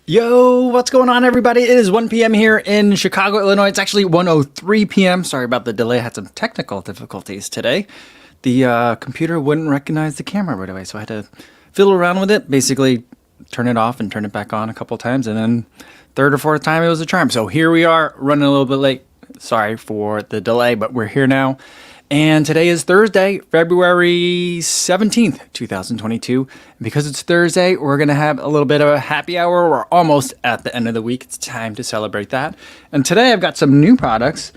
Yo, what's going on, everybody? It is 1 p.m. here in Chicago, Illinois. It's actually 1:03 p.m. Sorry about the delay. I had some technical difficulties today. The computer wouldn't recognize the camera right away, so I had to fiddle around with it. Basically, turn it off and turn it back on a couple times, and then third or fourth time it was a charm. So here we are, running a little bit late. Sorry for the delay, but we're here now. And today is Thursday, February 17th, 2022. And because it's Thursday, we're going to have a little bit of a happy hour. We're almost at the end of the week. It's time to celebrate that. And today I've got some new products.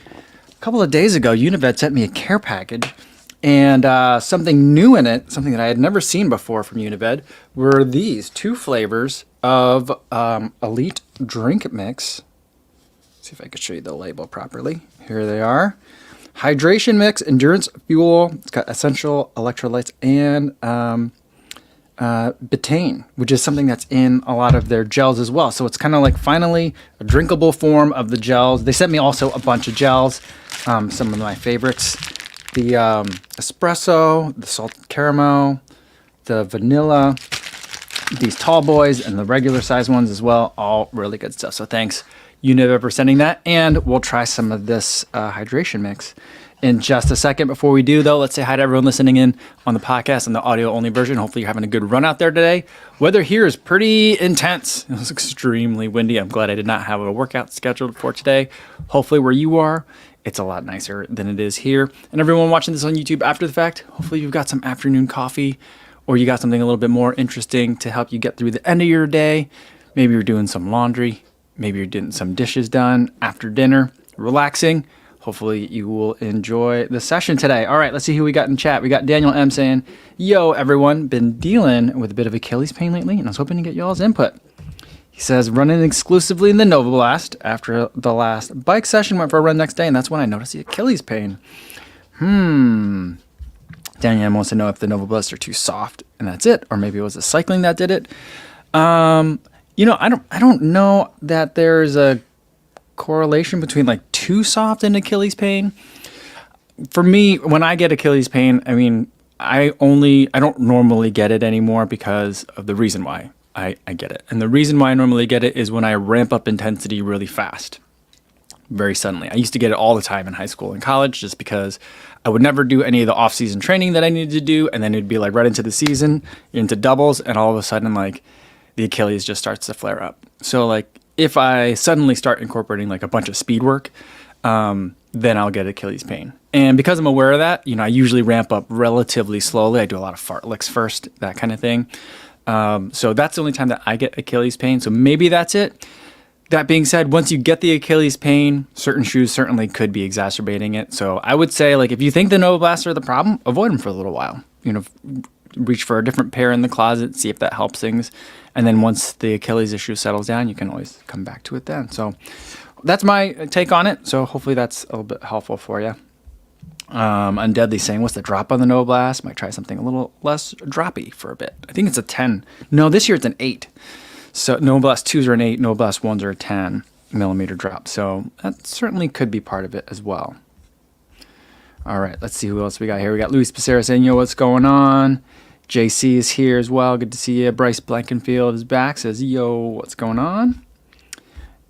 A couple of days ago, Unived sent me a care package. And something new in it, something that I had never seen before from Unived, were these two flavors of Elite Drink Mix. Let's see if I can show you the label properly. Here they are. Hydration Mix, Endurance Fuel. It's got essential electrolytes and betaine, which is something that's in a lot of their gels as well. So it's kind of like finally a drinkable form of the gels. They sent me also a bunch of gels, some of my favorites. The espresso, the salted caramel, the vanilla, these tall boys, and the regular size ones as well. All really good stuff. So thanks, Unived, for sending that. And we'll try some of this hydration mix in just a second. Before we do, though, let's say hi to everyone listening in on the podcast and the audio-only version. Hopefully you're having a good run out there today. Weather here is pretty intense. It was extremely windy. I'm glad I did not have a workout scheduled for today. Hopefully where you are, it's a lot nicer than it is here. And everyone watching this on YouTube after the fact, hopefully you've got some afternoon coffee or you got something a little bit more interesting to help you get through the end of your day. Maybe you're doing some laundry. Maybe you're getting some dishes done after dinner, relaxing. Hopefully you will enjoy the session today. All right, let's see who we got in chat. We got Daniel M saying, yo, everyone, been dealing with a bit of Achilles pain lately, and I was hoping to get y'all's input. He says, running exclusively in the Nova Blast. After the last bike session, went for a run next day, and that's when I noticed the Achilles pain. Daniel M wants to know if the Nova Blasts are too soft, and that's it. Or maybe it was the cycling that did it. I don't know that there's a correlation between like too soft and Achilles pain. For me, when I get Achilles pain, I mean, I don't normally get it anymore because of the reason why I get it. And the reason why I normally get it is when I ramp up intensity really fast, very suddenly. I used to get it all the time in high school and college just because I would never do any of the off-season training that I needed to do. And then it'd be like right into the season, into doubles, and all of a sudden like the Achilles just starts to flare up. So like if I suddenly start incorporating like a bunch of speed work, then I'll get Achilles pain. And because I'm aware of that, I usually ramp up relatively slowly. I do a lot of fartleks first, that kind of thing. So that's the only time that I get Achilles pain. So maybe that's it. That being said, once you get the Achilles pain, certain shoes certainly could be exacerbating it. So I would say, like, if you think the Nova Blasts are the problem, avoid them for a little while. Reach for a different pair in the closet, see if that helps things. And then once the Achilles issue settles down, you can always come back to it then. So that's my take on it. So hopefully that's a little bit helpful for you. Undeadly saying, what's the drop on the Nova Blast? Might try something a little less droppy for a bit. I think it's a 10. No, this year it's an 8. So Nova Blast 2s are an 8, Nova Blast 1s are a 10 millimeter drop. So that certainly could be part of it as well. All right, let's see who else we got here. We got Luis Becerra saying, yo, what's going on? JC is here as well. Good to see you. Bryce Blankenfield is back. Says, yo, what's going on?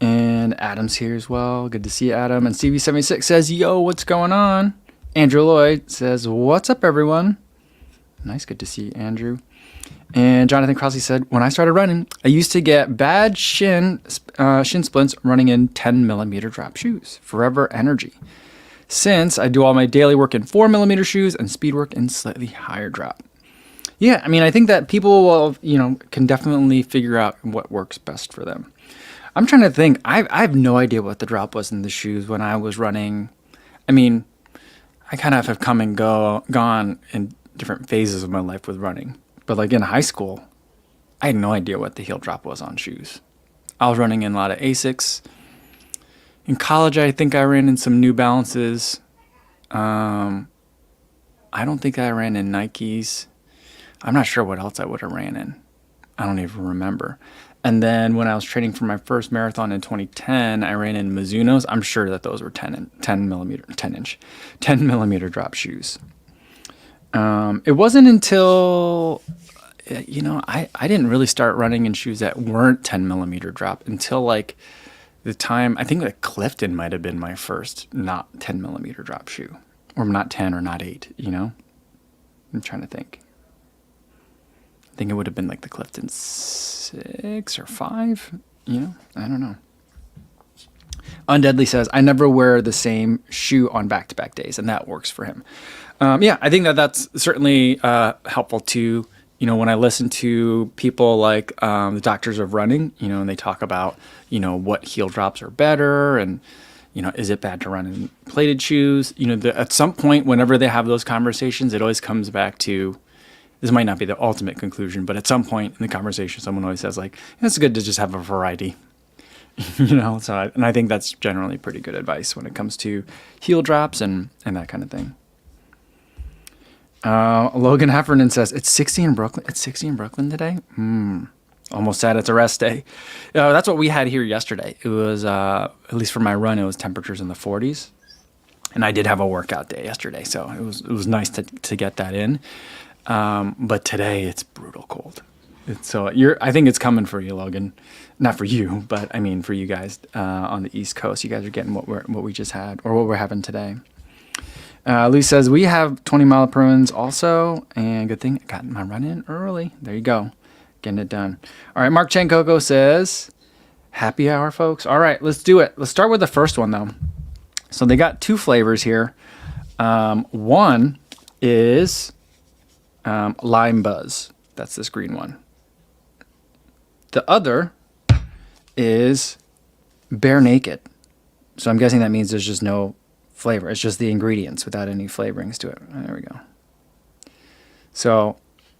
And Adam's here as well. Good to see you, Adam. And CV76 says, yo, what's going on? Andrew Lloyd says, what's up, everyone? Nice. Good to see you, Andrew. And Jonathan Crossley said, when I started running, I used to get bad shin splints running in 10 millimeter drop shoes. Forever Energy. Since I do all my daily work in 4 millimeter shoes and speed work in slightly higher drop. Yeah, I mean, I think that people will, can definitely figure out what works best for them. I'm trying to think. I have no idea what the drop was in the shoes when I was running. I mean, I kind of have come and gone in different phases of my life with running. But like in high school, I had no idea what the heel drop was on shoes. I was running in a lot of Asics. In college, I think I ran in some New Balances. I don't think I ran in Nikes. I'm not sure what else I would have ran in. I don't even remember. And then when I was training for my first marathon in 2010, I ran in Mizuno's. I'm sure that those were 10 millimeter drop shoes. It wasn't until I didn't really start running in shoes that weren't 10 millimeter drop until like the time, I think that Clifton might have been my first not 10 millimeter drop shoe, or not 10 or not 8, I'm trying to think. I think it would have been like the Clifton 6 or 5, I don't know. Undeadly says, I never wear the same shoe on back-to-back days, and that works for him. I think that's certainly helpful too. When I listen to people like the doctors of running, and they talk about, what heel drops are better and, is it bad to run in plated shoes? At some point, whenever they have those conversations, it always comes back to, this might not be the ultimate conclusion, but at some point in the conversation, someone always says like, it's good to just have a variety, and I think that's generally pretty good advice when it comes to heel drops and that kind of thing. Logan Heffernan says, it's 60 in Brooklyn. It's 60 in Brooklyn today? Almost sad it's a rest day. That's what we had here yesterday. It was, at least for my run, it was temperatures in the 40s. And I did have a workout day yesterday, so it was nice to get that in. But today it's brutal cold. I think it's coming for you, Logan. Not for you, but I mean for you guys on the East Coast. You guys are getting what we just had, or what we're having today. Lou says, we have 20 mile per runs also, and good thing I got my run in early. There you go. Getting it done. All right, Mark Chankoko says, happy hour, folks. All right, let's do it. Let's start with the first one, though. So they got 2 flavors here. One is Lime Buzz. That's this green one. The other is Bare Naked. So I'm guessing that means there's just no flavor. It's just the ingredients without any flavorings to it. There we go. So,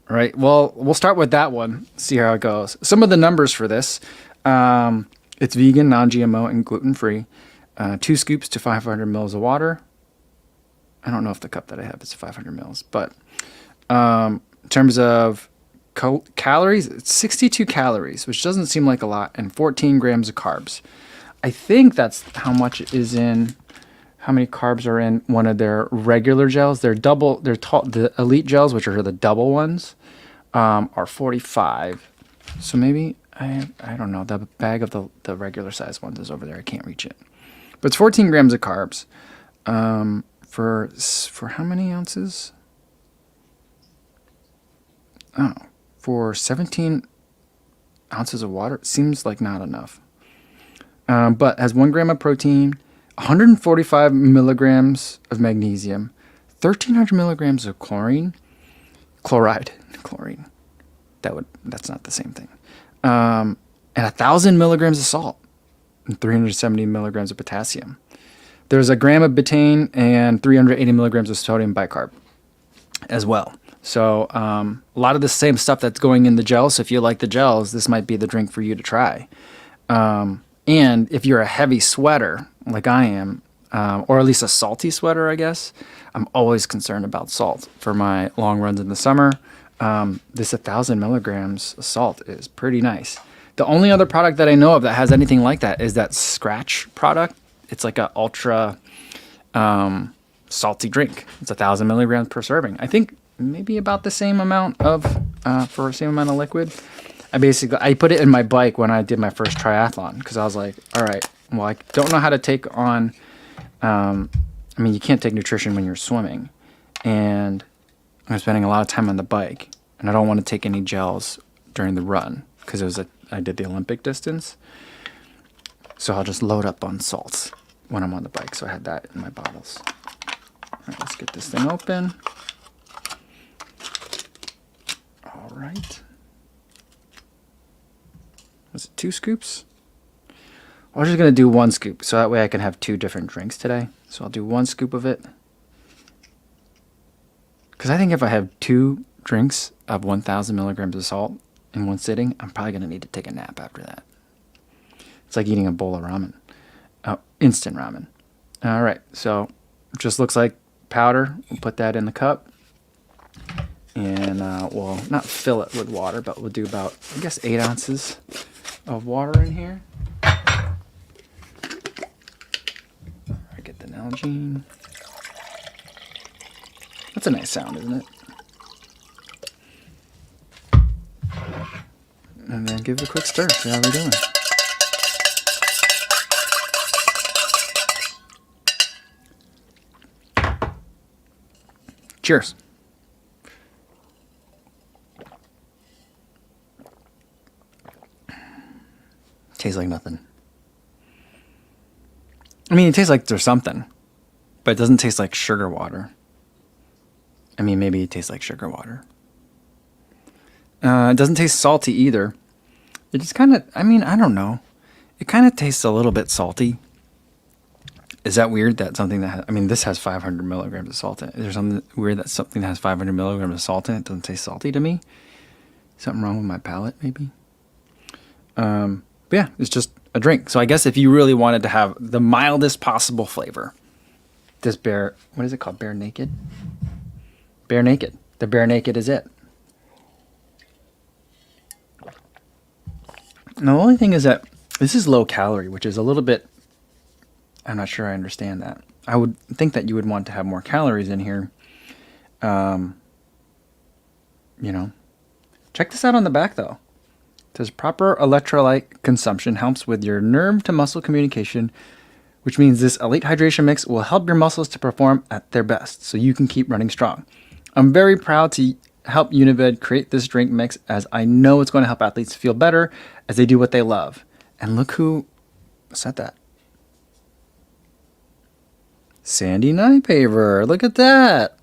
all right. Well, we'll start with that one. See how it goes. Some of the numbers for this. It's vegan, non-GMO, and gluten-free. 2 scoops to 500 mils of water. I don't know if the cup that I have is 500 mils, but in terms of calories, it's 62 calories, which doesn't seem like a lot, and 14 grams of carbs. I think that's how many carbs are in one of their regular gels. The elite gels, which are the double ones, are 45. So maybe, I don't know, the bag of the regular size ones is over there. I can't reach it. But it's 14 grams of carbs. For how many ounces? Oh, for 17 ounces of water, seems like not enough. But has 1 gram of protein, 145 milligrams of magnesium, 1,300 milligrams of chlorine. That's not the same thing. And 1,000 milligrams of salt, and 370 milligrams of potassium. There's a gram of betaine and 380 milligrams of sodium bicarb as well. So a lot of the same stuff that's going in the gels. So if you like the gels, this might be the drink for you to try. And if you're a heavy sweater like I am, or at least a salty sweater, I guess, I'm always concerned about salt for my long runs in the summer. This 1,000 milligrams of salt is pretty nice. The only other product that I know of that has anything like that is that Scratch product. It's like an ultra salty drink. It's 1,000 milligrams per serving. I think maybe about the same amount of liquid. I put it in my bike when I did my first triathlon because I was like, all right, well, I don't know how to take on. You can't take nutrition when you're swimming, and I'm spending a lot of time on the bike, and I don't want to take any gels during the run because I did the Olympic distance. So I'll just load up on salts when I'm on the bike. So I had that in my bottles. All right, let's get this thing open. All right. Was it 2 scoops? I'm just going to do 1 scoop, so that way I can have 2 different drinks today. So I'll do 1 scoop of it. Because I think if I have 2 drinks of 1,000 milligrams of salt in one sitting, I'm probably going to need to take a nap after that. It's like eating a bowl of ramen. Instant ramen. All right, so it just looks like powder. We'll put that in the cup. And we'll not fill it with water, but we'll do about, 8 ounces of water in here. I get the Nalgene. That's a nice sound, isn't it? And then give it a quick stir. See how we're doing. Cheers. Tastes like nothing. I mean, it tastes like there's something, but it doesn't taste like sugar water. I mean, maybe it tastes like sugar water. It doesn't taste salty either. It just kind of, I mean, I don't know. It kind of tastes a little bit salty. Is that weird that something that has, I mean, this has 500 milligrams of salt in it. Is there something weird that something that has 500 milligrams of salt in it doesn't taste salty to me? Something wrong with my palate, maybe? But yeah, it's just a drink. So I guess if you really wanted to have the mildest possible flavor, this bear, what is it called? Bear Naked? Bear Naked. The Bear Naked is it. Now, the only thing is that this is low calorie, which is a little bit, I'm not sure I understand that. I would think that you would want to have more calories in here. You know, check this out on the back though. It says proper electrolyte consumption helps with your nerve to muscle communication, which means this elite hydration mix will help your muscles to perform at their best so you can keep running strong. I'm very proud to help Unived create this drink mix, as I know it's going to help athletes feel better as they do what they love. And look who said that. Sandy Nypaver. Look at that.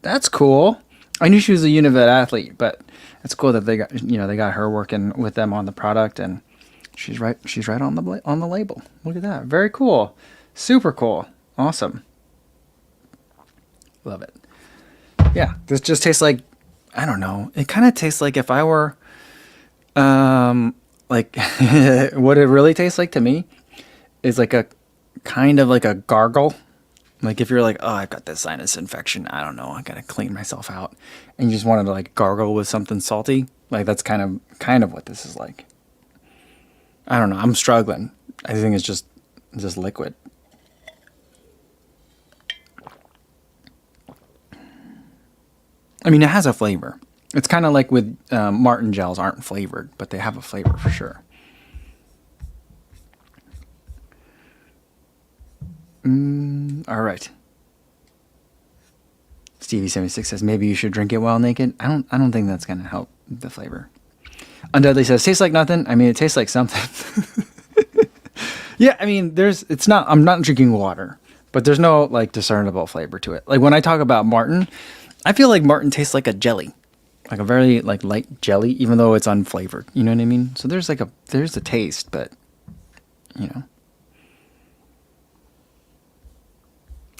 That's cool. I knew she was a Unived athlete, but it's cool that they got, you know, they got her working with them on the product, and she's right on the label. Look at that. Very cool. Super cool. Awesome. Love it. Yeah, this just tastes like, I don't know. It kind of tastes like if I were like what it really tastes like to me is like a kind of like a gargle. Like if you're like, oh, I've got this sinus infection, I don't know, I gotta clean myself out, and you just wanted to like gargle with something salty, like that's kind of what this is like. I don't know, I'm struggling. I think it's just liquid. I mean, it has a flavor. It's kind of like with Martin gels aren't flavored, but they have a flavor for sure. All right. Stevie76 says maybe you should drink it while naked. I don't think that's gonna help the flavor. Undeadly says tastes like nothing. I mean, it tastes like something. Yeah, I mean, I'm not drinking water, but there's no like discernible flavor to it. Like when I talk about Martin, I feel like Martin tastes like a jelly, like a very like light jelly, even though it's unflavored. You know what I mean? So there's a taste, but you know.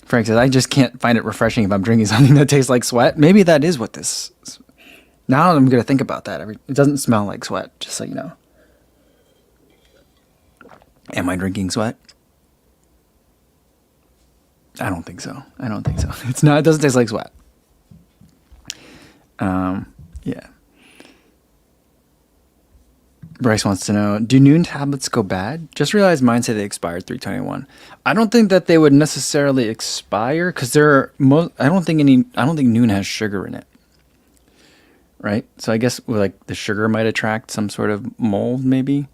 Frank says, I just can't find it refreshing if I'm drinking something that tastes like sweat. Maybe that is what this is. Now I'm going to think about that. It doesn't smell like sweat, just so you know. Am I drinking sweat? I don't think so. It's not. It doesn't taste like sweat. Yeah. Bryce wants to know, do Noon tablets go bad? Just realized mine said they expired 3/21. I don't think that they would necessarily expire because I don't think Noon has sugar in it. Right? So I guess like the sugar might attract some sort of mold maybe.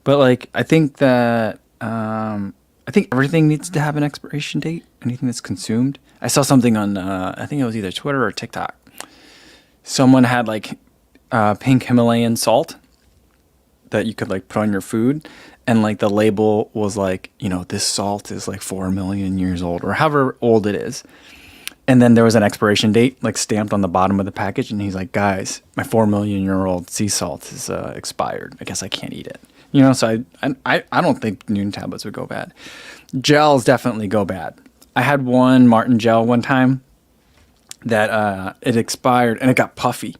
But like I think that I think everything needs to have an expiration date, anything that's consumed. I saw something on I think it was either Twitter or TikTok. Someone had like pink Himalayan salt that you could like put on your food, and like the label was like, you know, this salt is like 4 million years old or however old it is. And then there was an expiration date like stamped on the bottom of the package, and he's like, guys, my 4 million year old sea salt is expired. I guess I can't eat it. You know, so I don't think Noon tablets would go bad. Gels definitely go bad. I had one Martin gel one time that it expired and it got puffy,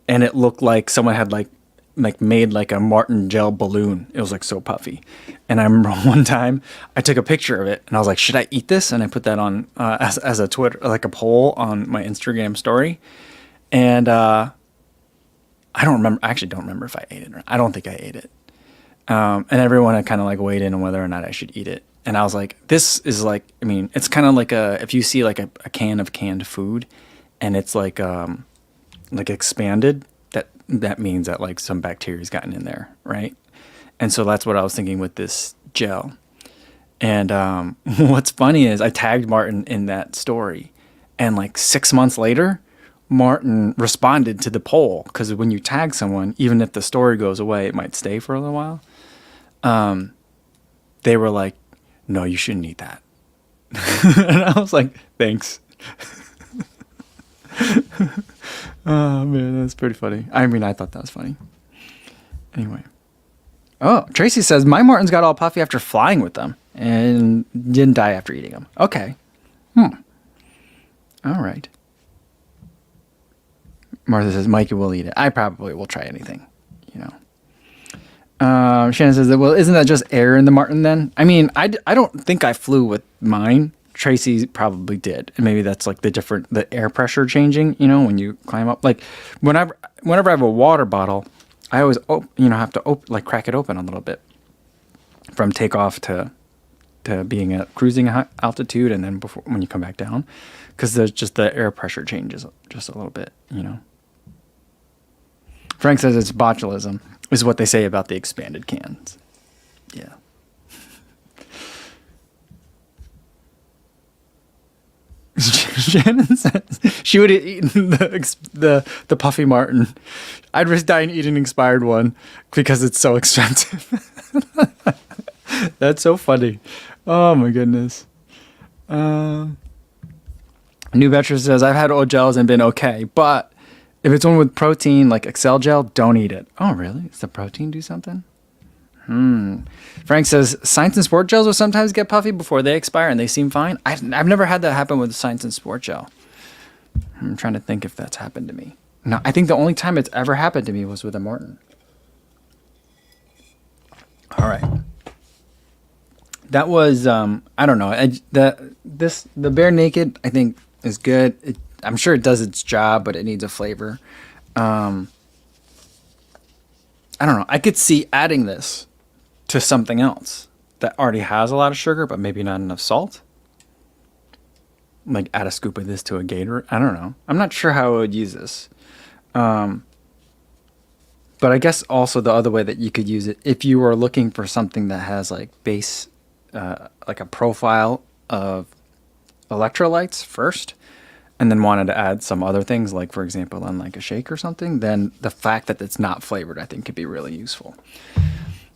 and it looked like someone had like made like a Martin gel balloon. It was like so puffy. And I remember one time I took a picture of it and I was like, should I eat this? And I put that on as a Twitter, like a poll on my Instagram story. And I actually don't remember if I ate it or I don't think I ate it. And everyone had kind of like weighed in on whether or not I should eat it. And I was like, this is like, I mean, it's kind of like if you see like a can of canned food and it's like expanded, that means that like some bacteria's gotten in there, right? And so that's what I was thinking with this gel. And what's funny is I tagged Martin in that story, and like 6 months later, Martin responded to the poll, because when you tag someone, even if the story goes away, it might stay for a little while. They were like, "No, you shouldn't eat that," and I was like, "Thanks." Oh man, that's pretty funny. I mean, I thought that was funny. Anyway. Oh, Tracy says, my Martins got all puffy after flying with them and didn't die after eating them. Okay. All right. Martha says, Mikey will eat it. I probably will try anything, you know. Shannon says, well, isn't that just air in the Martin then? I mean, I don't think I flew with mine. Tracy probably did. And maybe that's like the air pressure changing, you know, when you climb up. Like whenever I have a water bottle, I always, have to crack it open a little bit from takeoff to being at cruising altitude, and then when you come back down, because there's just the air pressure changes just a little bit, you know. Frank says it's botulism, is what they say about the expanded cans. Yeah. Shannon says she would have eaten the Puffy Martin. I'd risk dying to eat an expired one because it's so expensive. That's so funny. Oh my goodness. New Veteran says, I've had old gels and been okay, but if it's one with protein like Excel gel, don't eat it. Oh really? Does the protein do something? Frank says, Science and Sport gels will sometimes get puffy before they expire and they seem fine. I've never had that happen with the Science and Sport gel. I'm trying to think if that's happened to me. No, I think the only time it's ever happened to me was with a Martin. All right. That was, I don't know. The Bare Naked, I think, is good. I'm sure it does its job, but it needs a flavor. I don't know. I could see adding this to something else that already has a lot of sugar, but maybe not enough salt. Like add a scoop of this to a Gator. I don't know. I'm not sure how I would use this. But I guess also the other way that you could use it, if you were looking for something that has like base, like a profile of electrolytes first, and then wanted to add some other things, like for example, on like a shake or something, then the fact that it's not flavored, I think could be really useful.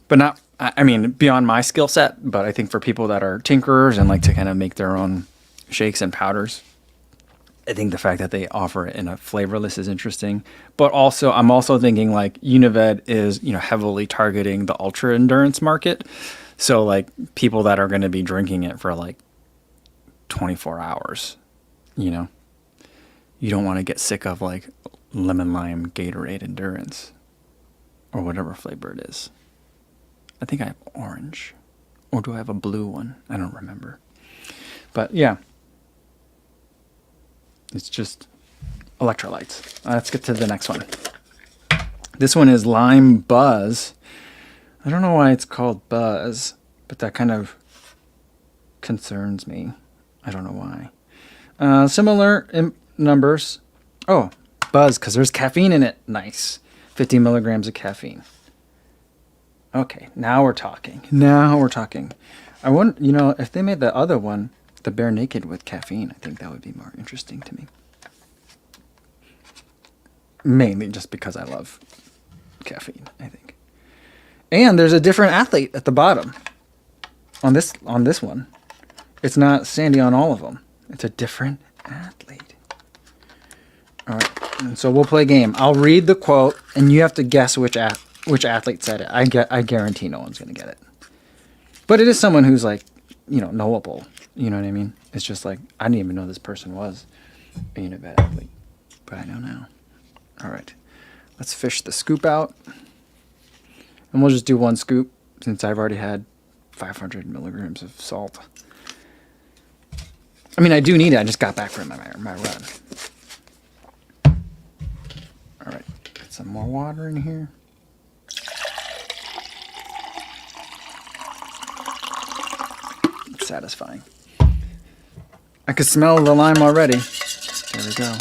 But not, I mean, beyond my skill set, but I think for people that are tinkerers and like to kind of make their own shakes and powders, I think the fact that they offer it in a flavorless is interesting. But also, I'm also thinking like Unived is, heavily targeting the ultra endurance market. So like people that are going to be drinking it for like 24 hours, you don't want to get sick of like lemon lime Gatorade endurance or whatever flavor it is. I think I have orange, or do I have a blue one? I don't remember. But yeah. It's just electrolytes. Let's get to the next one. This one is Lime Buzz. I don't know why it's called Buzz, but that kind of concerns me. I don't know why. Similar numbers. Oh, Buzz, because there's caffeine in it. Nice. 50 milligrams of caffeine. Okay, now we're talking. I wonder, if they made the other one, the Bare Naked with caffeine, I think that would be more interesting to me. Mainly just because I love caffeine, I think. And there's a different athlete at the bottom on this one. It's not Sandy on all of them. It's a different athlete. All right, and so we'll play a game. I'll read the quote, and you have to guess which athlete said it. I guarantee no one's going to get it. But it is someone who's like, knowable. You know what I mean? It's just like, I didn't even know this person was a Unived athlete. But I know now. All right. Let's fish the scoop out. And we'll just do one scoop since I've already had 500 milligrams of salt. I mean, I do need it. I just got back from my run. All right. Get some more water in here. Satisfying. I could smell the lime already. There we go.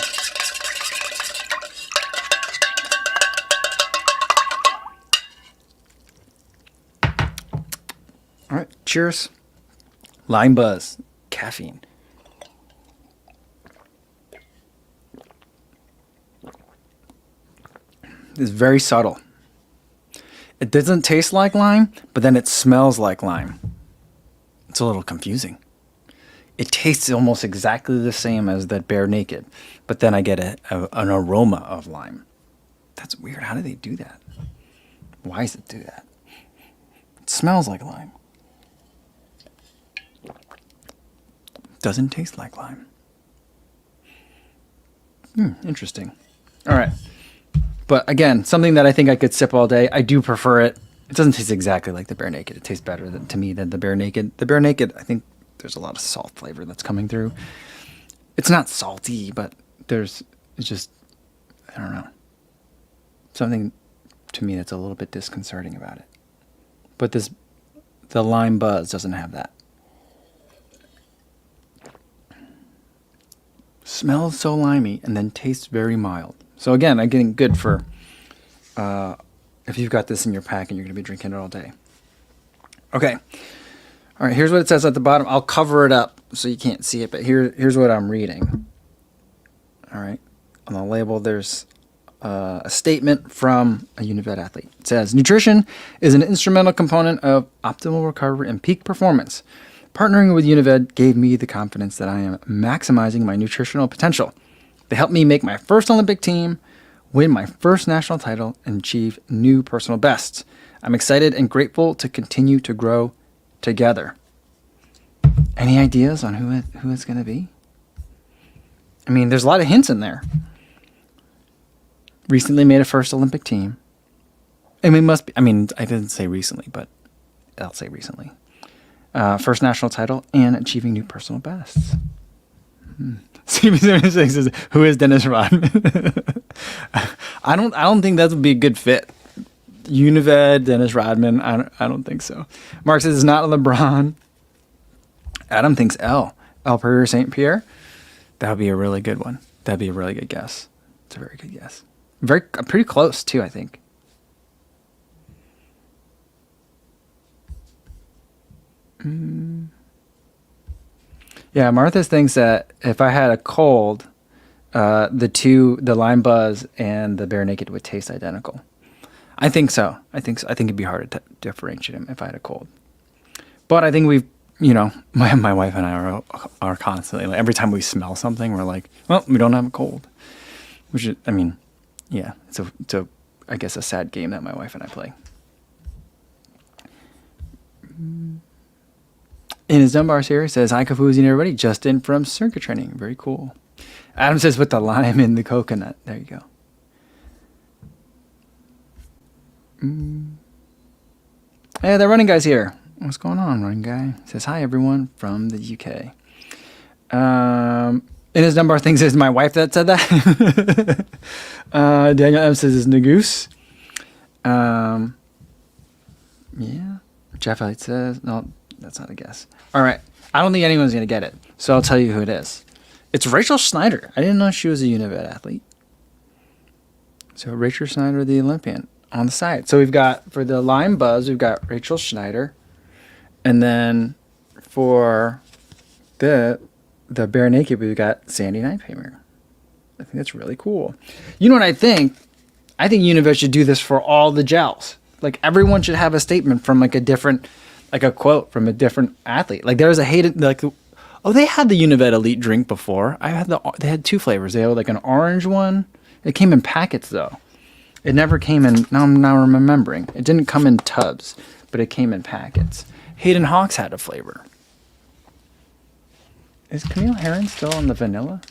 All right, cheers. Lime buzz, caffeine. It's very subtle. It doesn't taste like lime, but then it smells like lime. It's a little confusing. It tastes almost exactly the same as that Bare Naked, but then I get an aroma of lime. That's weird. How do they do that? Why does it do that? It smells like lime. Doesn't taste like lime. Interesting. All right. But again, something that I think I could sip all day. I do prefer it. It doesn't taste exactly like the Bare Naked. It tastes better to me than the Bare Naked. The Bare Naked, I think there's a lot of salt flavor that's coming through. It's not salty, but it's just, I don't know. Something to me that's a little bit disconcerting about it. But the lime buzz doesn't have that. Smells so limey and then tastes very mild. So again, I'm getting good for if you've got this in your pack and you're going to be drinking it all day. Okay. All right, here's what it says at the bottom. I'll cover it up so you can't see it, but here's what I'm reading. All right. On the label, there's a statement from a Unived athlete. It says, nutrition is an instrumental component of optimal recovery and peak performance. Partnering with Unived gave me the confidence that I am maximizing my nutritional potential. They helped me make my first Olympic team, win my first national title, and achieve new personal bests. I'm excited and grateful to continue to grow together. Any ideas on who it's going to be? I mean, there's a lot of hints in there. Recently made a first Olympic team. I didn't say recently, but I'll say recently. First national title and achieving new personal bests. CB76 says, "Who is Dennis Rodman?" I don't think that would be a good fit. Unived, Dennis Rodman. I don't think so. Mark says it's not LeBron. Adam thinks L. Perrier St. Pierre. That would be a really good one. That'd be a really good guess. It's a very good guess. Pretty close too, I think. Yeah, Martha thinks that if I had a cold, the lime buzz and the Bare Naked would taste identical. I think so. I think it'd be hard to differentiate them if I had a cold. But I think my wife and I are constantly, like, every time we smell something, we're like, well, we don't have a cold. Which is, yeah, it's I guess a sad game that my wife and I play. In his Dunbar series, says, hi, Kafuzi and everybody. Just in from circuit training. Very cool. Adam says, with the lime in the coconut. There you go. Hey, the running guy's here. What's going on, running guy? Says, hi, everyone from the UK. In his Dunbar thing says, my wife that said that. Daniel M says, it's Nagoose. Yeah. Jeff Elliott says, no, that's not a guess. All right. I don't think anyone's going to get it. So I'll tell you who it is. It's Rachel Schneider. I didn't know she was a Unived athlete. So Rachel Schneider, the Olympian, on the side. So we've got, for the lime buzz, we've got Rachel Schneider. And then for the Bare Naked, we've got Sandy Nighthammer. I think that's really cool. You know what I think? I think Unived should do this for all the gels. Like, everyone should have a statement from a quote from a different athlete. Like, there was they had the Unived Elite drink before. They had two flavors. They had like an orange one. It came in packets though. It never came in. Now I'm remembering. It didn't come in tubs, but it came in packets. Hayden Hawks had a flavor. Is Camille Herron still on the vanilla?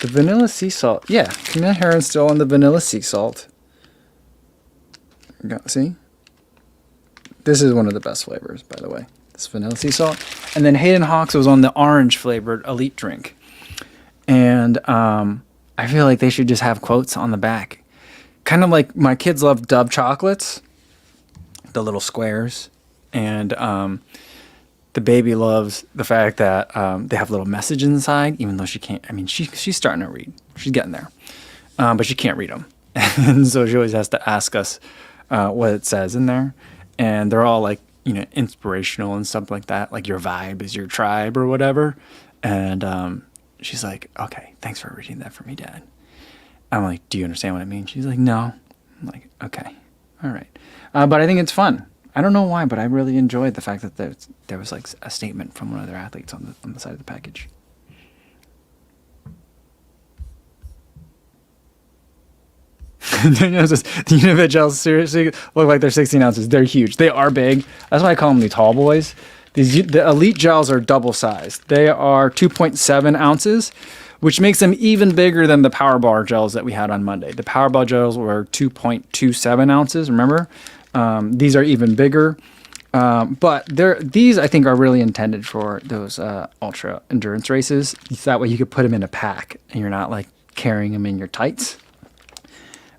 The vanilla sea salt. Yeah, Camille Herron's still on the vanilla sea salt. See? This is one of the best flavors, by the way. This vanilla sea salt. And then Hayden Hawks was on the orange flavored Elite drink. And I feel like they should just have quotes on the back. Kind of like my kids love Dove chocolates. The little squares. And the baby loves the fact that they have a little message inside, even though she can't. She's starting to read. She's getting there. But she can't read them. And so she always has to ask us what it says in there. And they're all like inspirational and stuff like that. Like your vibe is your tribe or whatever. And she's like, okay, thanks for reading that for me, Dad. I'm like, do you understand what I mean? She's like, no. I'm like, okay, all right. But I think it's fun. I don't know why, but I really enjoyed the fact that there was like a statement from one of their athletes on the side of the package. Daniel says, the Unived gels seriously look like they're 16 ounces. They're huge. They are big. That's why I call them the tall boys. The Elite gels are double sized. They are 2.7 ounces, which makes them even bigger than the Power Bar gels that we had on Monday. The Power Bar gels were 2.27 ounces, remember? These are even bigger. But these, I think, are really intended for those ultra endurance races. So that way you could put them in a pack and you're not like carrying them in your tights.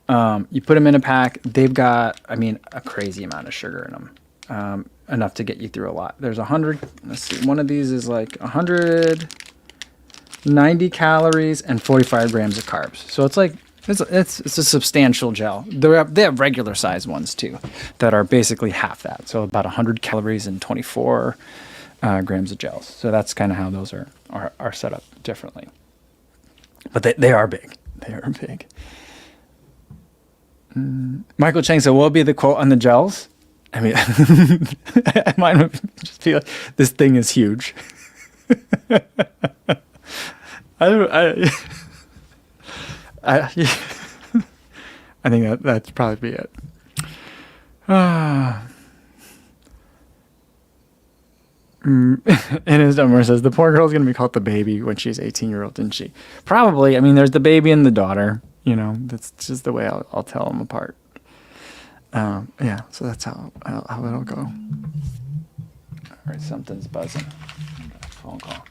You put them in a pack. They've got, a crazy amount of sugar in them. Enough to get you through a lot. There's 100, let's see, one of these is like 190 calories and 45 grams of carbs. So it's like, it's a substantial gel. They have regular size ones too that are basically half that. So about 100 calories and 24 grams of gels. So that's kind of how those are set up differently. But they are big. They are big. Michael Chang said, what will be the quote on the gels? Mine would just be like, this thing is huge. I think that's probably be it. And his number says, the poor girl's going to be called the baby when she's 18-year-old, didn't she? Probably. There's the baby and the daughter. That's just the way I'll tell them apart. Yeah, so that's how it'll go. All right, something's buzzing. Phone call.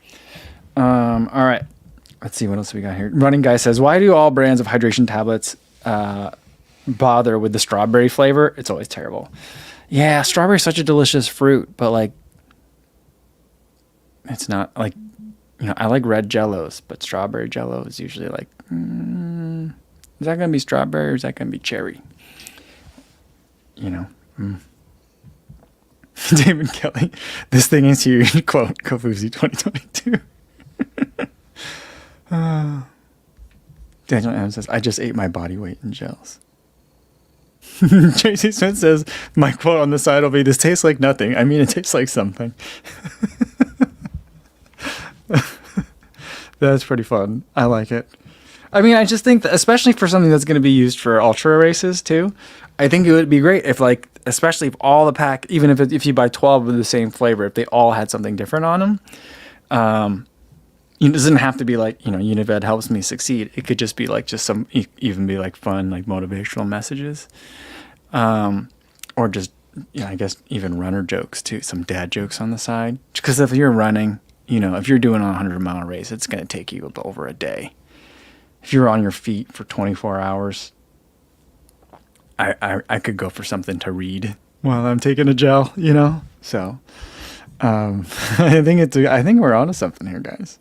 All right, let's see what else we got here. Running Guy says, why do all brands of hydration tablets bother with the strawberry flavor? It's always terrible. Yeah, strawberry is such a delicious fruit, but like, it's not like, I like red Jellos, but strawberry Jello is usually like, is that going to be strawberry or is that going to be cherry? David Kelly, this thing is huge. Quote, Kofuzi 2022. Daniel M says, I just ate my body weight in gels. Tracy Smith says, my quote on the side will be, this tastes like nothing. It tastes like something. That's pretty fun. I like it. I just think that, especially for something that's going to be used for ultra races too, I think it would be great if, like, especially if all the pack, even if you buy 12 with the same flavor, if they all had something different on them. It doesn't have to be like, Unived helps me succeed. It could just be like even be like fun, like motivational messages, or just, I guess even runner jokes too, some dad jokes on the side. Because if you're running, if you're doing a 100-mile race, it's going to take you over a day. If you're on your feet for 24 hours, I could go for something to read while I'm taking a gel, So, I think we're onto something here, guys.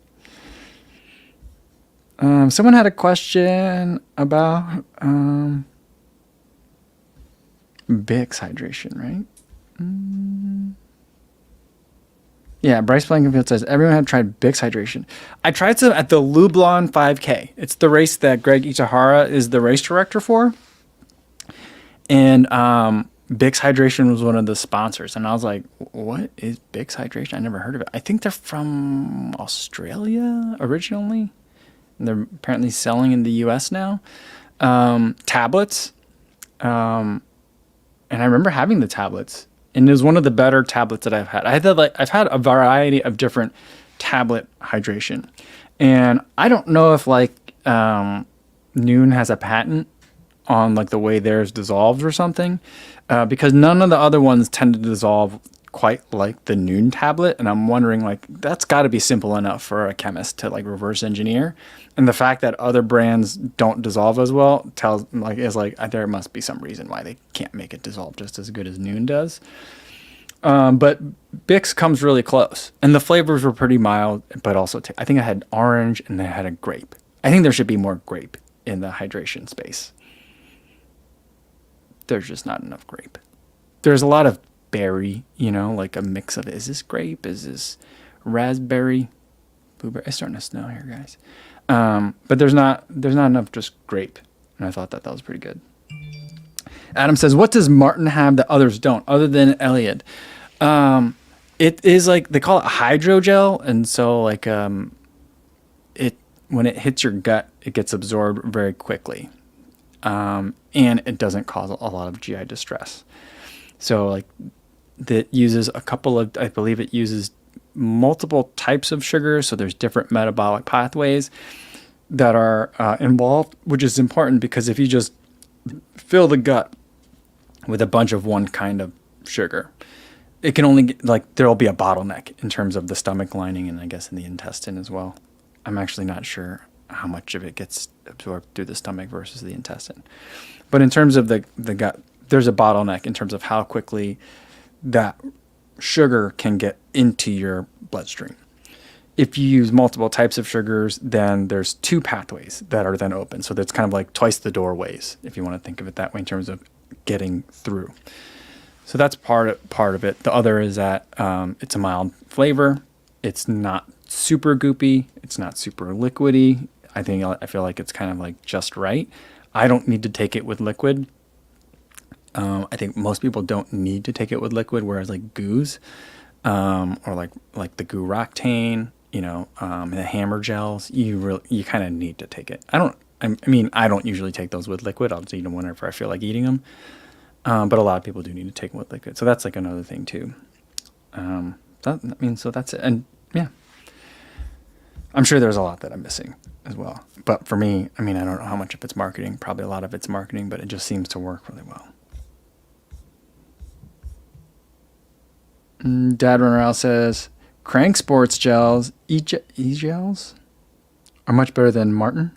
Someone had a question about Bix hydration, right? Yeah, Bryce Blankenfield says, everyone had tried Bix hydration. I tried some at the Lublin 5K. It's the race that Greg Itahara is the race director for. And Bix hydration was one of the sponsors. And I was like, what is Bix hydration? I never heard of it. I think they're from Australia originally. And they're apparently selling in the US now. Tablets. And I remember having the tablets. And it was one of the better tablets that I've had. I've had a variety of different tablet hydration. And I don't know if Noon has a patent on like the way theirs dissolves or something, because none of the other ones tend to dissolve quite like the Noon tablet. And I'm wondering, like, that's got to be simple enough for a chemist to like reverse engineer. And the fact that other brands don't dissolve as well there must be some reason why they can't make it dissolve just as good as Noon does. But Bix comes really close, and the flavors were pretty mild, but also I think I had orange and then I had a grape. I think there should be more grape in the hydration space. There's just not enough grape. There's a lot of berry, like a mix of, is this grape? Is this raspberry? Blueberry? It's starting to snow here, guys. But there's not enough just grape. And I thought that was pretty good. Adam says, what does Martin have that others don't, other than Elliot? It is like, they call it hydrogel. And so like, when it hits your gut, it gets absorbed very quickly. And it doesn't cause a lot of GI distress. So like that uses I believe it uses multiple types of sugars. So there's different metabolic pathways that are involved, which is important because if you just fill the gut with a bunch of one kind of sugar, it can only there'll be a bottleneck in terms of the stomach lining and I guess in the intestine as well. I'm actually not sure how much of it gets absorbed through the stomach versus the intestine. But in terms of the gut, there's a bottleneck in terms of how quickly that sugar can get into your bloodstream. If you use multiple types of sugars, then there's two pathways that are then open. So that's kind of like twice the doorways, if you want to think of it that way in terms of getting through. So that's part of it. The other is that it's a mild flavor. It's not super goopy. It's not super liquidy. I feel like it's kind of like just right. I don't need to take it with liquid. I think most people don't need to take it with liquid, whereas like goos, or like the goo Roctane, the hammer gels, you kind of need to take it. I don't usually take those with liquid. I'll just eat them whenever I feel like eating them. But a lot of people do need to take them with liquid. So that's like another thing too. So that's it. And yeah, I'm sure there's a lot that I'm missing as well. But for me, I don't know how much of it's marketing. Probably a lot of it's marketing, but it just seems to work really well. Dad Runner Al says, Crank Sports gels, e-gels, are much better than Martin.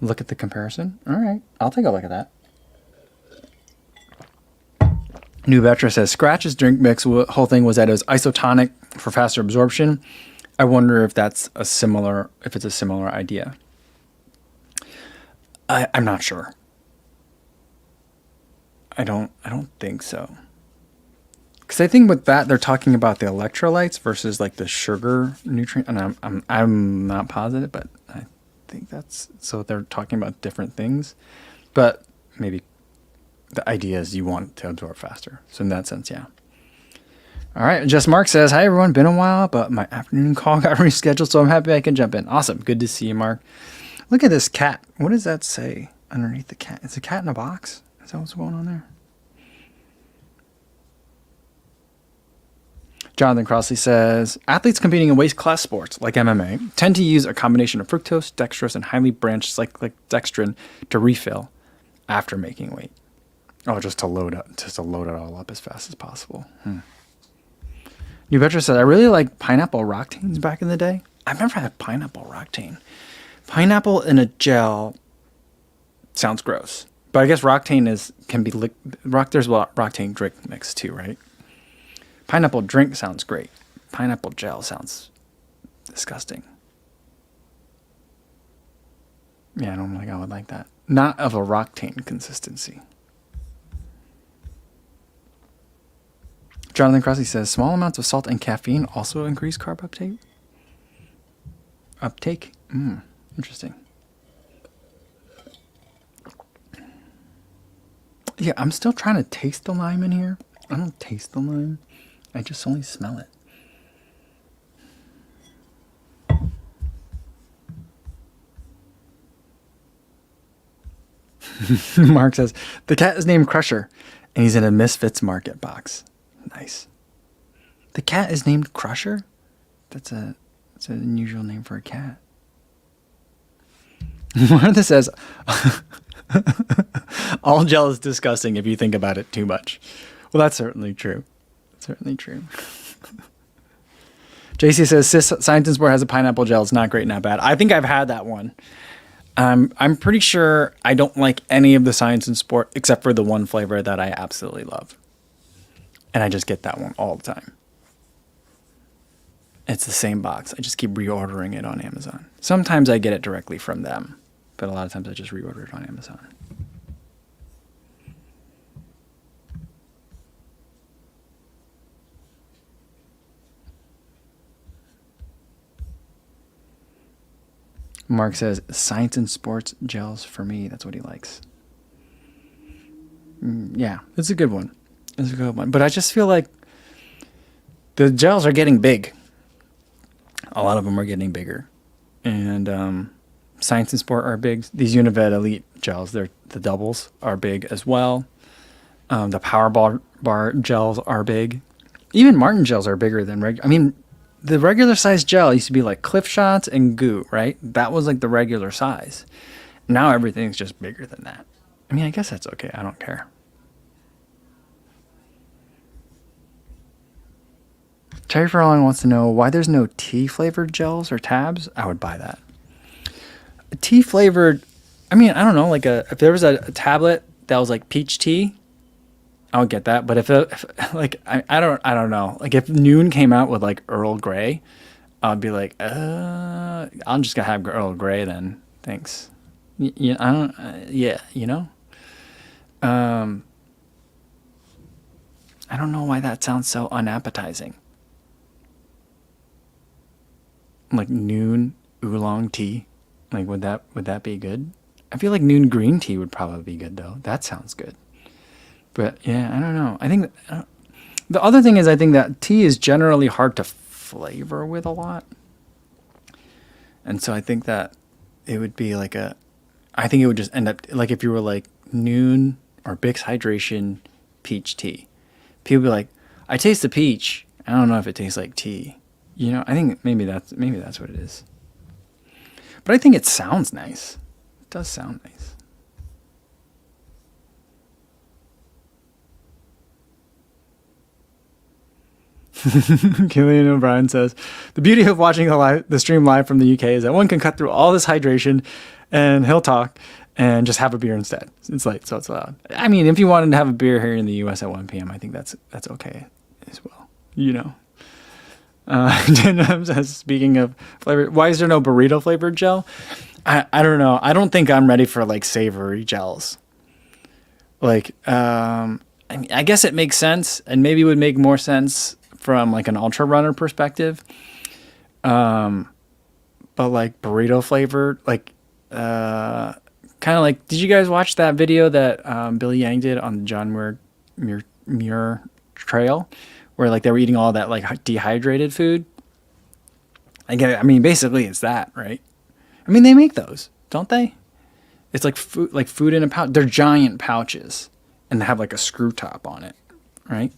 Look at the comparison. All right, I'll take a look at that. New Vetra says, Scratch's drink mix, whole thing was that it was isotonic for faster absorption. I wonder if it's a similar idea. I'm not sure. I don't think so. Because I think with that, they're talking about the electrolytes versus like the sugar nutrient. And I'm not positive, but I think so they're talking about different things. But maybe the idea is you want to absorb faster. So in that sense, yeah. All right. Just Mark says, hi, everyone. Been a while, but my afternoon call got rescheduled, so I'm happy I can jump in. Awesome. Good to see you, Mark. Look at this cat. What does that say underneath the cat? It's a cat in a box? Is that what's going on there? Jonathan Crossley says, athletes competing in weight class sports like MMA tend to use a combination of fructose, dextrose, and highly branched cyclic dextrin to refill after making weight. Oh, just to load it all up as fast as possible. New Vetra said, I really like pineapple Roctanes back in the day. I've never had pineapple Roctane. Pineapple in a gel sounds gross. But I guess Roctane there's Roctane drink mix too, right? Pineapple drink sounds great. Pineapple gel sounds disgusting. Yeah, I don't think I would like that. Not of a Roctane consistency. Jonathan Crossley says, small amounts of salt and caffeine also increase carb uptake? Interesting. Yeah, I'm still trying to taste the lime in here. I don't taste the lime. I just only smell it. Mark says, the cat is named Crusher, and he's in a Misfits Market box. Nice. The cat is named Crusher? That's an unusual name for a cat. Martha says, all gel is disgusting if you think about it too much. Well, that's certainly true. Certainly true. JC says, Science and Sport has a pineapple gel. It's not great, not bad. I think I've had that one. I'm pretty sure I don't like any of the Science and Sport except for the one flavor that I absolutely love. And I just get that one all the time. It's the same box. I just keep reordering it on Amazon. Sometimes I get it directly from them, but a lot of times I just reorder it on Amazon. Mark says science and sports gels for me. That's what he likes. Yeah, it's a good one. It's a good one. But I just feel like the gels are getting big. A lot of them are getting bigger. And science and sport are big. These Unived Elite gels, the doubles, are big as well. The Power Bar gels are big. Even Martin gels are bigger than regular. I mean, the regular size gel used to be like Cliff Shots and Goo, right? That was like the regular size. Now everything's just bigger than that. I mean, I guess that's okay. I don't care. Terry Furlong wants to know why there's no tea flavored gels or tabs. I would buy that. A tea flavored, I mean, I don't know, like if there was a tablet that was like peach tea, I would get that. But if like I don't know, like if Noon came out with like Earl Grey, I'd be like, I'm just gonna have Earl Grey then. Thanks. Yeah, I don't. Yeah, you know. I don't know why that sounds so unappetizing. Like Noon oolong tea, like would that be good? I feel like Noon green tea would probably be good though. That sounds good. But yeah, I don't know. I think the other thing is I think that tea is generally hard to flavor with a lot, and so I think that it would be like I think it would just end up like if you were like Noon or Bix Hydration peach tea. People would be like, I taste the peach. I don't know if it tastes like tea. You know, I think maybe that's what it is. But I think it sounds nice. It does sound nice. Killian O'Brien says, the beauty of watching the stream live from the UK is that one can cut through all this hydration and he'll talk and just have a beer instead. It's late, so it's allowed. I mean, if you wanted to have a beer here in the US at 1 p.m., I think that's okay as well. You know. Says, speaking of flavor, why is there no burrito flavored gel? I don't know. I don't think I'm ready for like savory gels. Like, I mean, I guess it makes sense, and maybe would make more sense from like an ultra runner perspective. But like burrito flavored, like, kind of like, did you guys watch that video that Billy Yang did on the John Muir Trail? Where like they were eating all that like dehydrated food. I mean, basically it's that, right? I mean, they make those, don't they? It's like food in a pouch. They're giant pouches, and they have like a screw top on it, right?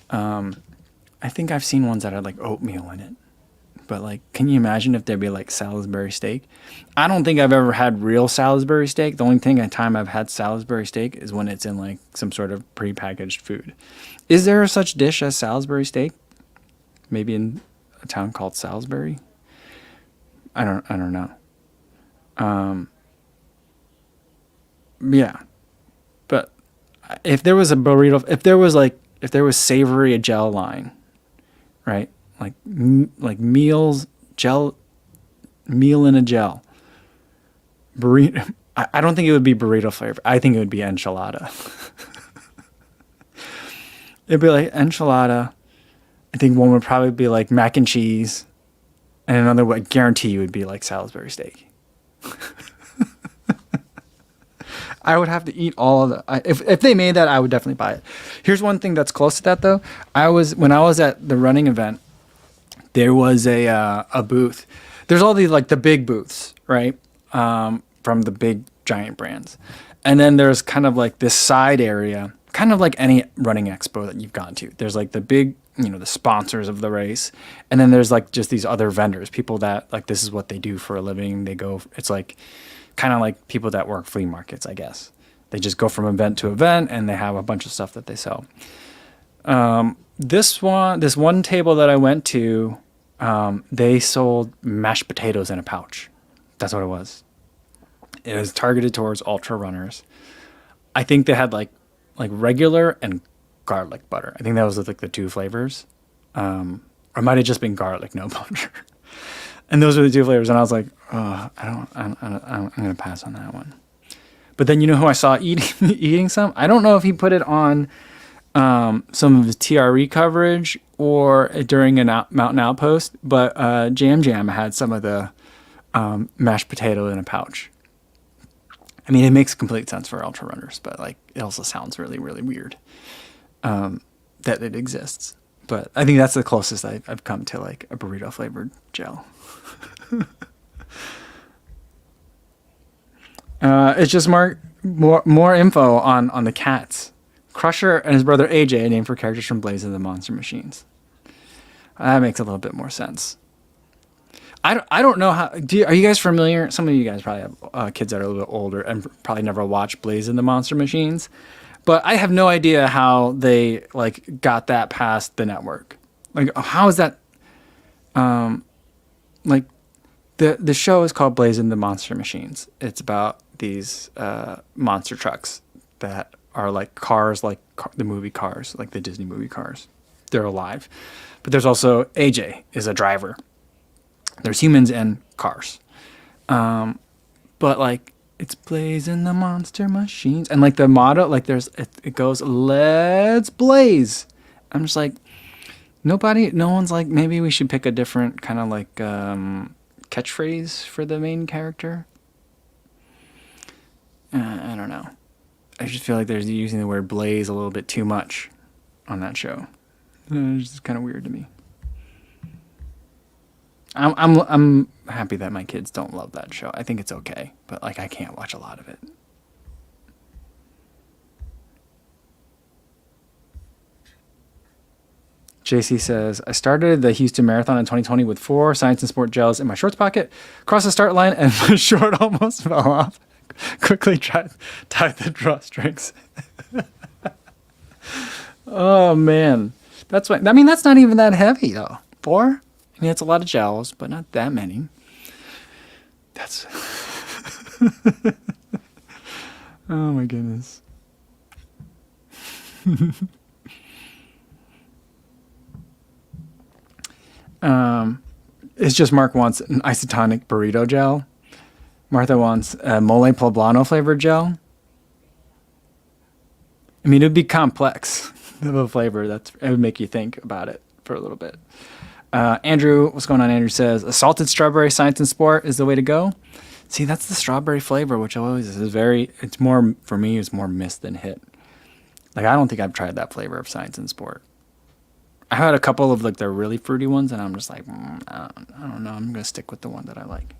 I think I've seen ones that had like oatmeal in it. But like, can you imagine if there'd be like Salisbury steak? I don't think I've ever had real Salisbury steak. The only time I've had Salisbury steak is when it's in like some sort of prepackaged food. Is there such dish as Salisbury steak? Maybe in a town called Salisbury? I don't know. Yeah. But if there was a burrito, if there was savory a gel line, right? Like meals, meal in a gel. Burrito. I don't think it would be burrito flavor. I think it would be enchilada. It'd be like enchilada. I think one would probably be like mac and cheese. And another would guarantee you would be like Salisbury steak. I would have to eat all of the. If they made that, I would definitely buy it. Here's one thing that's close to that though. When I was at the running event, there was a booth. There's all these like the big booths, right? From the big giant brands. And then there's kind of like this side area, kind of like any running expo that you've gone to. There's like the big, the sponsors of the race. And then there's like just these other vendors, people that like this is what they do for a living. It's like kind of like people that work flea markets, I guess. They just go from event to event and they have a bunch of stuff that they sell. This one table that I went to, they sold mashed potatoes in a pouch. That's what it was. It was targeted towards ultra runners. I think they had like regular and garlic butter. I think that was like the two flavors. Or it might have just been garlic, no butter. And those were the two flavors. And I was like, oh, I'm going to pass on that one. But then you know who I saw eating some? I don't know if he put it on some of his TRE coverage or during a Mountain Outpost, but Jam Jam had some of the mashed potato in a pouch. I mean, it makes complete sense for ultra runners, but like it also sounds really, really weird that it exists. But I think that's the closest I've come to like a burrito flavored gel. It's just more info on the cats. Crusher and his brother AJ, named for characters from Blaze and the Monster Machines. That makes a little bit more sense. I don't know how. Are you guys familiar? Some of you guys probably have kids that are a little bit older and probably never watched Blaze and the Monster Machines, but I have no idea how they like got that past the network. Like, how is that? Like, the show is called Blaze and the Monster Machines. It's about these monster trucks that are like cars, like the movie Cars, like the Disney movie Cars. They're alive, but there's also AJ is a driver. There's humans and cars. But like it's Blaze and the Monster Machines. And like the motto, like it goes, let's blaze. I'm just like, no one's like, maybe we should pick a different kind of like catchphrase for the main character. I don't know. I just feel like they're using the word blaze a little bit too much on that show. It's just kind of weird to me. I'm happy that my kids don't love that show. I think it's okay, but like I can't watch a lot of it. JC says, I started the Houston Marathon in 2020 with 4 Science and Sport gels in my shorts pocket, crossed the start line, and my short almost fell off. Quickly tied the drawstrings. Oh, man. That's why. I mean, that's not even that heavy, though. 4? I mean, it's a lot of gels, but not that many. That's... Oh, my goodness. It's just Mark wants an isotonic burrito gel. Martha wants a mole poblano flavored gel. I mean, it would be complex of a flavor. It would make you think about it for a little bit. Andrew, what's going on? Andrew says, a salted strawberry Science and Sport is the way to go. See, that's the strawberry flavor, which always is it's more, for me, it's more miss than hit. Like, I don't think I've tried that flavor of Science and Sport. I had a couple of like the really fruity ones, and I'm just like, I don't know. I'm going to stick with the one that I like.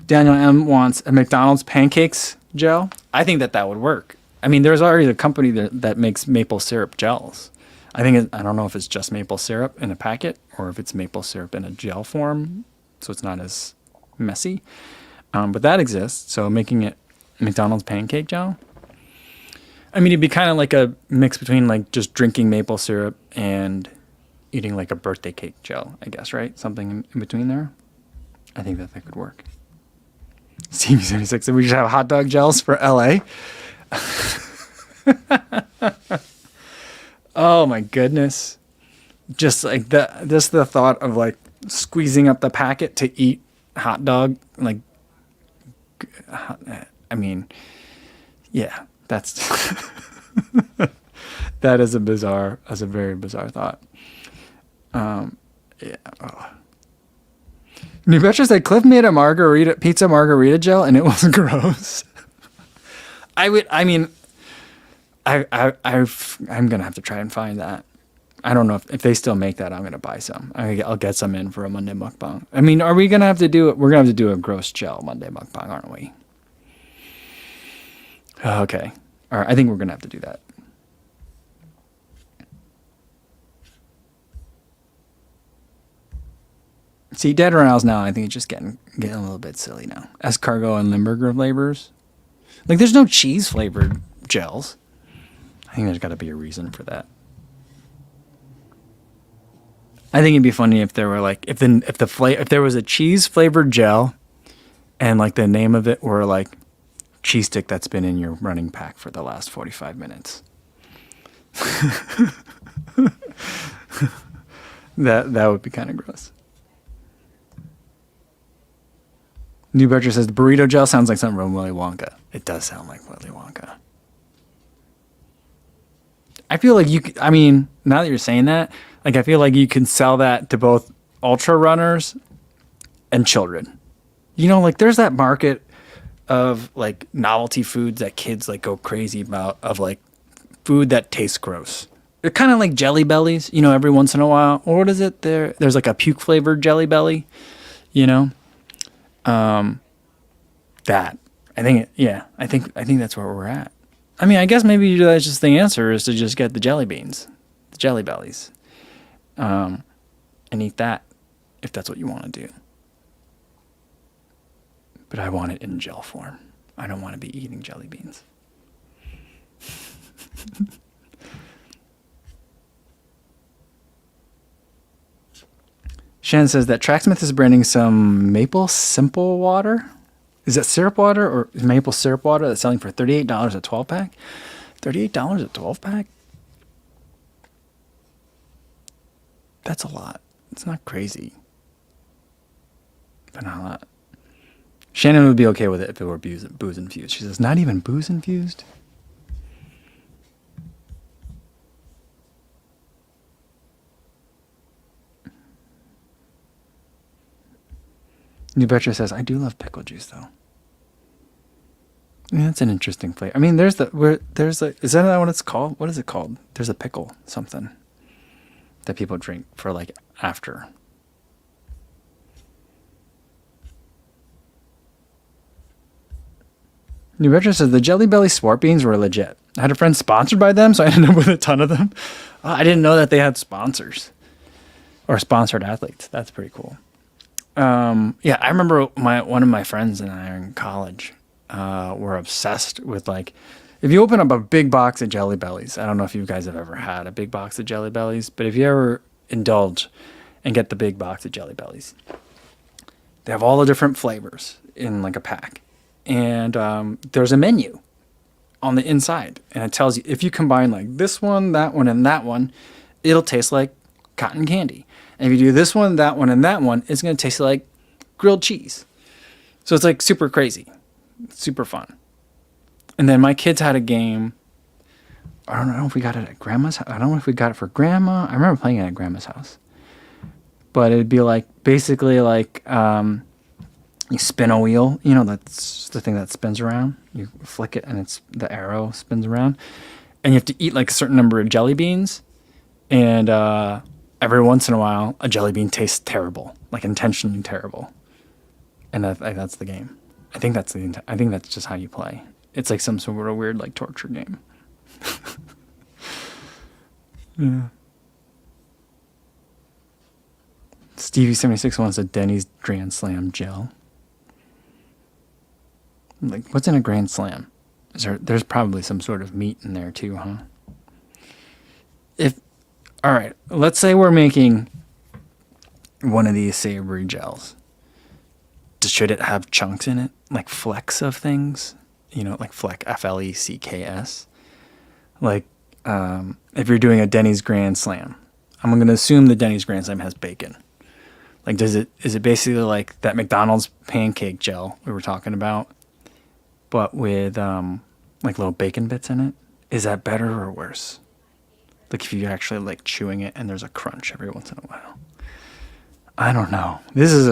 Daniel M. wants a McDonald's pancakes gel. I think that would work. I mean, there's already a company that makes maple syrup gels. I don't know if it's just maple syrup in a packet or if it's maple syrup in a gel form, so it's not as messy. But that exists, so making it McDonald's pancake gel. I mean, it'd be kind of like a mix between like just drinking maple syrup and eating like a birthday cake gel, I guess, right? Something in between there. I think that could work. Stevie 76 said we should have hot dog gels for LA. Oh my goodness. Just like the thought of like squeezing up the packet to eat hot dog, like, I mean, yeah, that is a very bizarre thought. Yeah. Oh. New Betcher said Cliff made a pizza margarita gel and it was gross. I'm gonna have to try and find that. I don't know if they still make that. I'm gonna buy some. I'll get some in for a Monday mukbang. I mean, are we gonna have to do it? We're gonna have to do a gross gel Monday mukbang, aren't we? Okay. All right. I think we're gonna have to do that. See, Dead Royales now, I think it's just getting a little bit silly now. Escargot and Limburger flavors. Like, there's no cheese flavored gels. I think there's got to be a reason for that. I think it'd be funny if there were like if there was a cheese flavored gel, and like the name of it were like cheese stick that's been in your running pack for the last 45 minutes. That would be kind of gross. New Berger says the burrito gel sounds like something from Willy Wonka. It does sound like Willy Wonka. I feel like now that you're saying that, like I feel like you can sell that to both ultra runners and children. Like there's that market of like novelty foods that kids like go crazy about, of like food that tastes gross. They're kind of like Jelly Bellies, every once in a while. Or what is it? There's like a puke flavored Jelly Belly, you know. That I think that's where we're at. I mean, I guess maybe that's just the answer, is to just get the jelly beans, the Jelly Bellies, and eat that if that's what you want to do. But I want it in gel form. I don't want to be eating jelly beans. Shannon says that Tracksmith is branding some maple simple water. Is that syrup water or maple syrup water that's selling for $38 a 12 pack? $38 a 12 pack? That's a lot. It's not crazy, but not a lot. Shannon would be okay with it if it were booze infused. She says, not even booze infused? New Betcher says, I do love pickle juice though. Yeah, that's an interesting flavor. I mean, is that what it's called? What is it called? There's a pickle something that people drink for like after. New Retro says the Jelly Belly Swart Beans were legit. I had a friend sponsored by them, so I ended up with a ton of them. I didn't know that they had sponsors or sponsored athletes. That's pretty cool. Yeah, I remember one of my friends and I in college were obsessed with, like, if you open up a big box of Jelly Bellies, I don't know if you guys have ever had a big box of Jelly Bellies, but if you ever indulge and get the big box of Jelly Bellies, they have all the different flavors in like a pack. And there's a menu on the inside, and it tells you if you combine like this one, and that one, it'll taste like cotton candy. And if you do this one, and that one, it's going to taste like grilled cheese. So it's like super crazy, super fun. And then my kids had a game. I don't know if we got it at grandma's house. I don't know if we got it for grandma. I remember playing it at grandma's house. But it'd be like basically like you spin a wheel. You know, that's the thing that spins around. You flick it and the arrow spins around. And you have to eat like a certain number of jelly beans. And every once in a while, a jelly bean tastes terrible, like intentionally terrible. And that's the game. I think that's just how you play. It's like some sort of weird like torture game. Yeah. Stevie76 wants a Denny's Grand Slam gel. Like, what's in a Grand Slam? There's probably some sort of meat in there too, huh? All right, let's say we're making one of these savory gels. Should it have chunks in it? Like flecks of things? You know, like fleck, Flecks. Like, if you're doing a Denny's Grand Slam, I'm going to assume the Denny's Grand Slam has bacon. Like, is it basically like that McDonald's pancake gel we were talking about, but with like little bacon bits in it? Is that better or worse? Like if you're actually like chewing it and there's a crunch every once in a while. I don't know. This is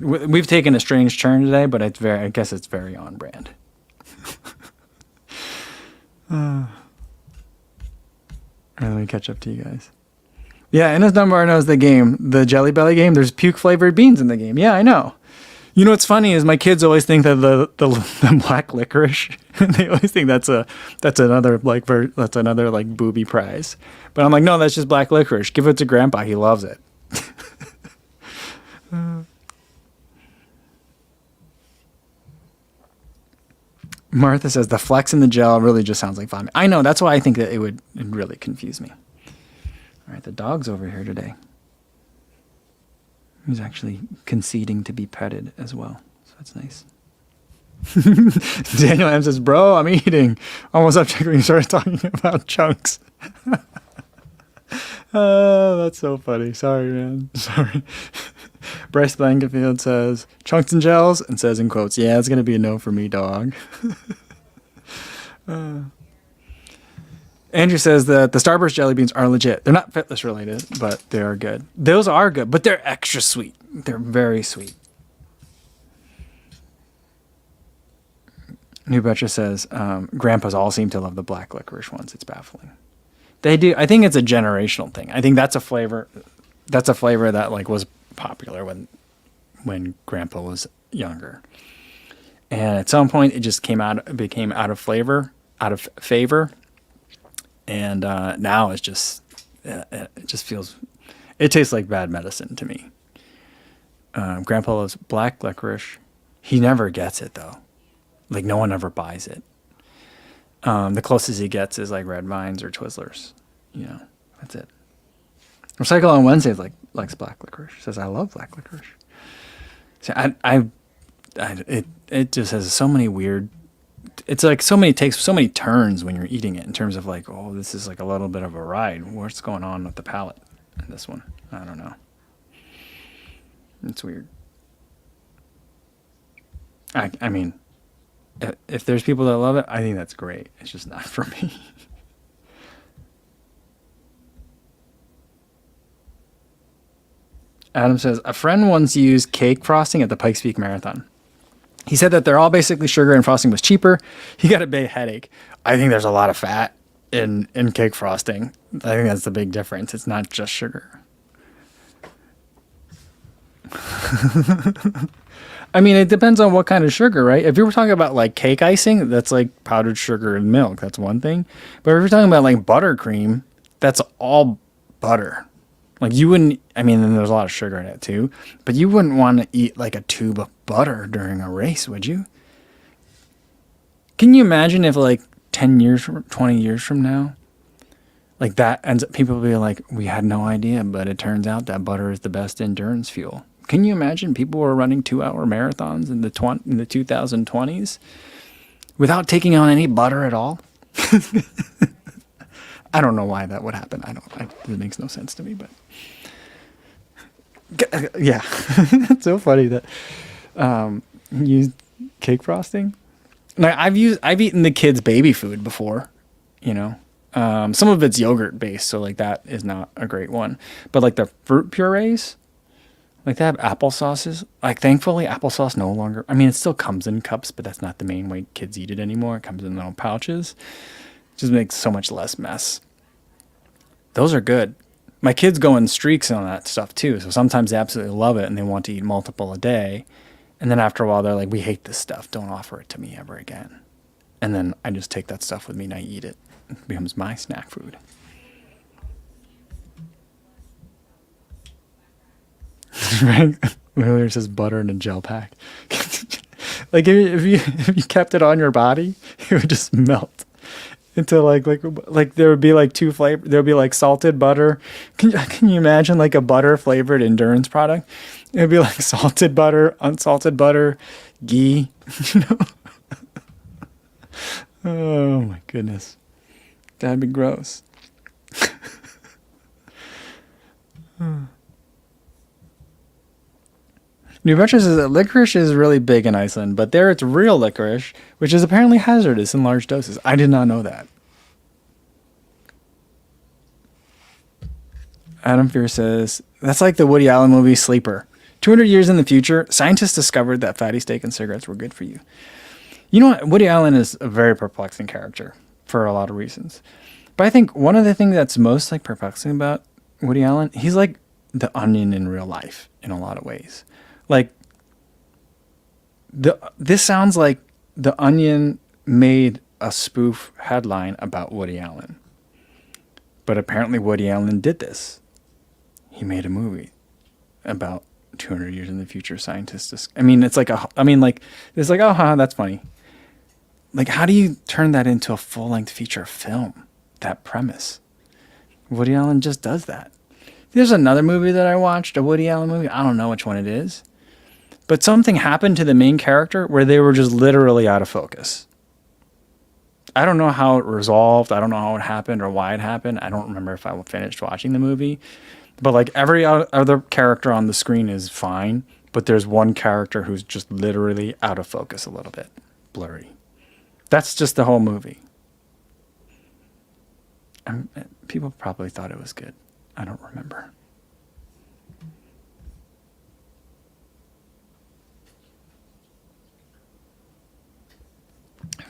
we've taken a strange turn today, but I guess it's very on brand. Let me catch up to you guys. Yeah, Ennis Dunbar knows the game. The Jelly Belly game, there's puke flavored beans in the game. Yeah, I know. You know what's funny is my kids always think that the black licorice, they always think that's another like booby prize. But I'm like, no, that's just black licorice. Give it to Grandpa, he loves it. Martha says the flecks in the gel really just sounds like vomit. I know, that's why I think that it'd really confuse me. All right, the dog's over here today. He's actually conceding to be petted as well. So that's nice. Daniel M says, bro, I'm eating. Almost up when you started talking about chunks. Oh, that's so funny. Sorry, man. Sorry. Bryce Blankenfield says, chunks and gels, and says in quotes, yeah, it's going to be a no for me, dog. Andrew says that the Starburst jelly beans are legit. They're not Fitness related, but they are good. Those are good, but they're extra sweet. They're very sweet. New Betcha says, grandpas all seem to love the black licorice ones. It's baffling. They do. I think it's a generational thing. I think that's a flavor. That's a flavor that like was popular when grandpa was younger. And at some point it just became out of favor. And now it just feels, it tastes like bad medicine to me. Grandpa loves black licorice. He never gets it though. Like no one ever buys it. The closest he gets is like Red Vines or Twizzlers. You know, that's it. Recycle on Wednesdays likes black licorice. Says I love black licorice. So it just has so many weird. It's like takes so many turns when you're eating it in terms of like, oh, this is like a little bit of a ride. What's going on with the palate in this one? I don't know. It's weird. I mean, if there's people that love it, I think that's great. It's just not for me. Adam says, a friend once used cake frosting at the Pikes Peak Marathon. He said that they're all basically sugar and frosting was cheaper. He got a big headache. I think there's a lot of fat in cake frosting. I think that's the big difference. It's not just sugar. I mean, it depends on what kind of sugar, right? If you were talking about like cake icing, that's like powdered sugar and milk. That's one thing. But if you're talking about like buttercream, that's all butter. Like you wouldn't, I mean, then there's a lot of sugar in it too, but you wouldn't want to eat like a tube of butter during a race, would you? Can you imagine if like 10 years, 20 years from now, like that ends up, people will be like, we had no idea, but it turns out that butter is the best endurance fuel. Can you imagine people were running 2-hour marathons in the 2020s without taking on any butter at all? I don't know why that would happen. It makes no sense to me, but yeah, it's so funny that used cake frosting. Like I've eaten the kids' baby food before, you know. Some of it's yogurt based, so like that is not a great one. But like the fruit purees, like they have applesauces. Like thankfully, applesauce no longer. I mean, it still comes in cups, but that's not the main way kids eat it anymore. It comes in little pouches. Just makes so much less mess. Those are good. My kids go in streaks on that stuff too. So sometimes they absolutely love it and they want to eat multiple a day. And then after a while, they're like, we hate this stuff. Don't offer it to me ever again. And then I just take that stuff with me and I eat it. It becomes my snack food. Right? Earlier it says butter in a gel pack. Like if you kept it on your body, it would just melt into like there would be like two flavor. There would be like salted butter. Can you imagine like a butter flavored endurance product? It would be like salted butter, unsalted butter, ghee. You know? Oh my goodness, that'd be gross. New Hampshire says that licorice is really big in Iceland, but there it's real licorice, which is apparently hazardous in large doses. I did not know that. Adam Fear says, that's like the Woody Allen movie Sleeper. 200 years in the future, scientists discovered that fatty steak and cigarettes were good for you. You know what? Woody Allen is a very perplexing character for a lot of reasons. But I think one of the things that's most like perplexing about Woody Allen, he's like the Onion in real life in a lot of ways. Like, this sounds like The Onion made a spoof headline about Woody Allen. But apparently Woody Allen did this. He made a movie about 200 years in the future scientists. I mean, it's like, oh, that's funny. Like, how do you turn that into a full-length feature film? That premise. Woody Allen just does that. There's another movie that I watched, a Woody Allen movie. I don't know which one it is. But something happened to the main character where they were just literally out of focus. I don't know how it resolved. I don't know how it happened or why it happened. I don't remember if I finished watching the movie. But like every other character on the screen is fine. But there's one character who's just literally out of focus a little bit. Blurry. That's just the whole movie. People probably thought it was good. I don't remember.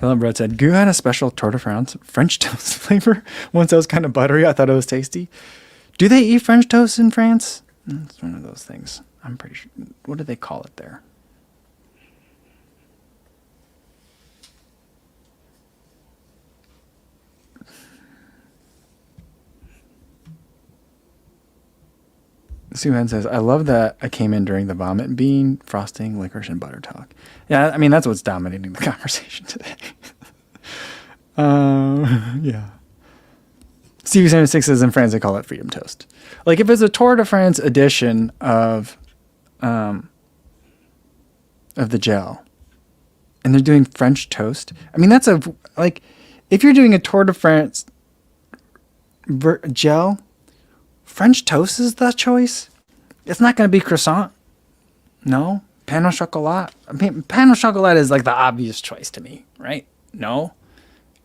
Philip Brett said, Goo had a special Tour de France French toast flavor. Once that was kind of buttery, I thought it was tasty. Do they eat French toast in France? It's one of those things. I'm pretty sure. What do they call it there? Suhan says, I love that I came in during the vomit bean, frosting, licorice, and butter talk. Yeah, I mean, that's what's dominating the conversation today. Yeah. Stevie76 says in France they call it freedom toast. Like if it's a Tour de France edition of the gel and they're doing French toast. I mean, that's if you're doing a Tour de France gel, French toast is the choice. It's not going to be croissant. No. Pain au chocolat. I mean, pain au chocolat is like the obvious choice to me, right? No.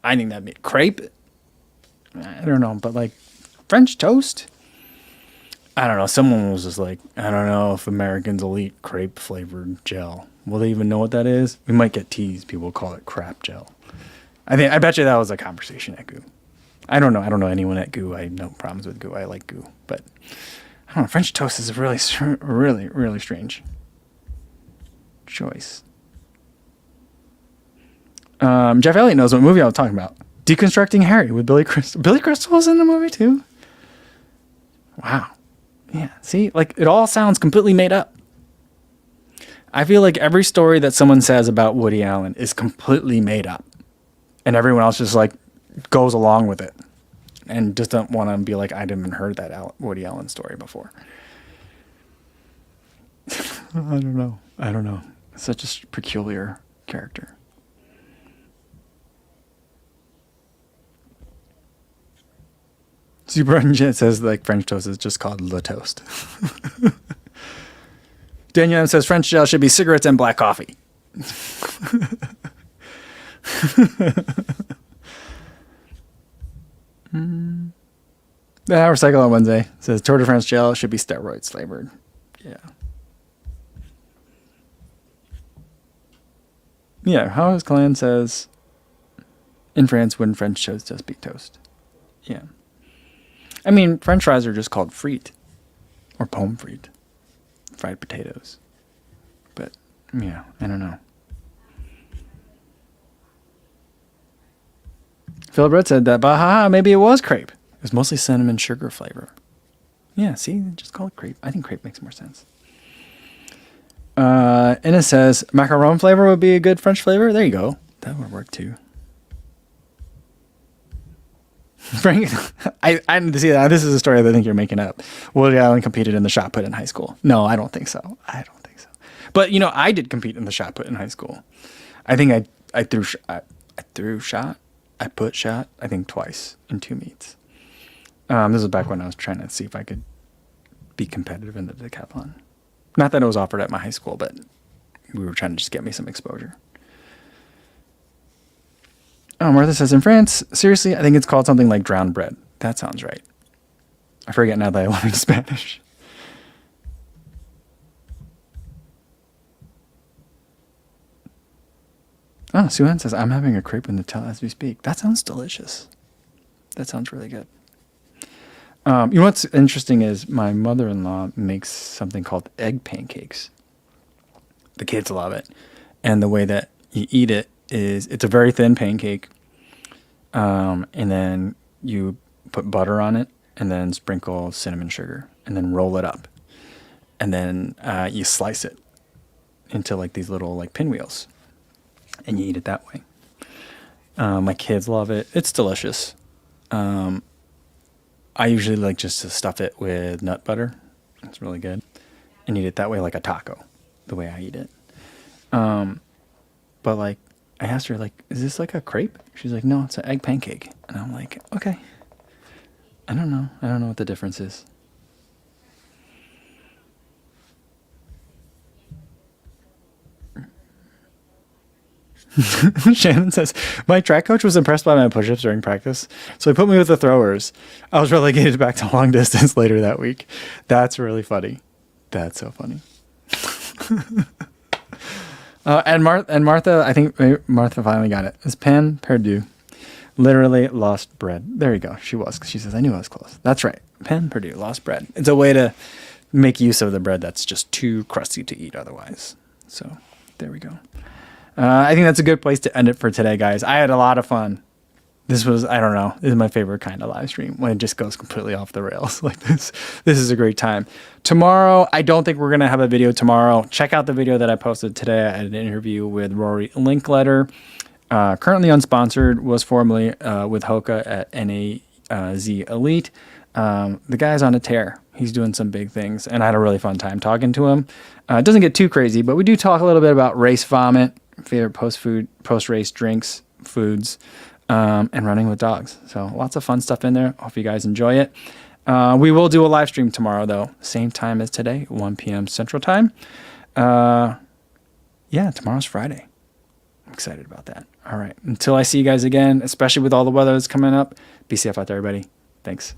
I think that'd be crepe. I don't know, but like French toast? I don't know. Someone was just like, I don't know if Americans will eat crepe flavored gel. Will they even know what that is? We might get teased. People call it crap gel. I bet you that was a conversation at Goo. I don't know. I don't know anyone at Goo. I have no problems with Goo. I like Goo, but I don't know. French toast is a really, really, really strange choice. Jeff Elliott knows what movie I was talking about. Deconstructing Harry with Billy Crystal. Billy Crystal was in the movie too? Wow. Yeah. See, like it all sounds completely made up. I feel like every story that someone says about Woody Allen is completely made up. And everyone else just like goes along with it and just don't want to be like, I didn't heard that Woody Allen story before. I don't know. Such a peculiar character. Super Jet says like French toast is just called Le Toast. Daniel says French gel should be cigarettes and black coffee. The Recycle on Wednesday says Tour de France gel should be steroids flavored. Yeah. Yeah, Howes Clan says in France when French toast just be toast. Yeah. I mean, French fries are just called frites or pomme frites, fried potatoes. But yeah, I don't know. Philip Red said that, but maybe it was crepe. It was mostly cinnamon sugar flavor. Yeah, see, just call it crepe. I think crepe makes more sense. Enna says macaron flavor would be a good French flavor. There you go. That would work too. Frank, I see that. This is a story that I think you're making up. Woody Allen competed in the shot put in high school. No, I don't think so. But you know, I did compete in the shot put in high school. I think I threw shot. I put shot. I think twice in 2 meets. This was back when I was trying to see if I could be competitive in the decathlon. Not that it was offered at my high school, but we were trying to just get me some exposure. Oh, Martha says, in France, seriously, I think it's called something like drowned bread. That sounds right. I forget now that I learned Spanish. Oh, Suhan says, I'm having a crepe with Nutella as we speak. That sounds delicious. That sounds really good. You know what's interesting is my mother-in-law makes something called egg pancakes. The kids love it. And the way that you eat it is it's a very thin pancake, and then you put butter on it, and then sprinkle cinnamon sugar, and then roll it up, and then you slice it into like these little like pinwheels, and you eat it that way. My kids love it. It's delicious. I usually like just to stuff it with nut butter. It's really good, and eat it that way like a taco, the way I eat it. But like, I asked her, like, is this like a crepe? She's like, no, it's an egg pancake. And I'm like, okay. I don't know what the difference is. Shannon says, my track coach was impressed by my push-ups during practice, so he put me with the throwers. I was relegated back to long distance later that week. That's really funny. That's so funny. And Martha, I think Martha finally got it. It's Penn Purdue. Literally lost bread. There you go. She was. She says, I knew I was close. That's right. Penn Purdue, lost bread. It's a way to make use of the bread that's just too crusty to eat otherwise. So there we go. I think that's a good place to end it for today, guys. I had a lot of fun. This was, I don't know, this is my favorite kind of live stream when it just goes completely off the rails like this. This is a great time. Tomorrow, I don't think we're going to have a video tomorrow. Check out the video that I posted today. I had an interview with Rory Linkletter. Currently unsponsored, was formerly with Hoka at NAZ Elite. The guy's on a tear. He's doing some big things, and I had a really fun time talking to him. It doesn't get too crazy, but we do talk a little bit about race vomit, favorite post-race drinks, foods, and running with dogs. So lots of fun stuff in there. Hope you guys enjoy it. We will do a live stream tomorrow, though. Same time as today, 1 p.m. Central Time. Yeah, tomorrow's Friday. I'm excited about that. All right. Until I see you guys again, especially with all the weather that's coming up, be safe out there, everybody. Thanks.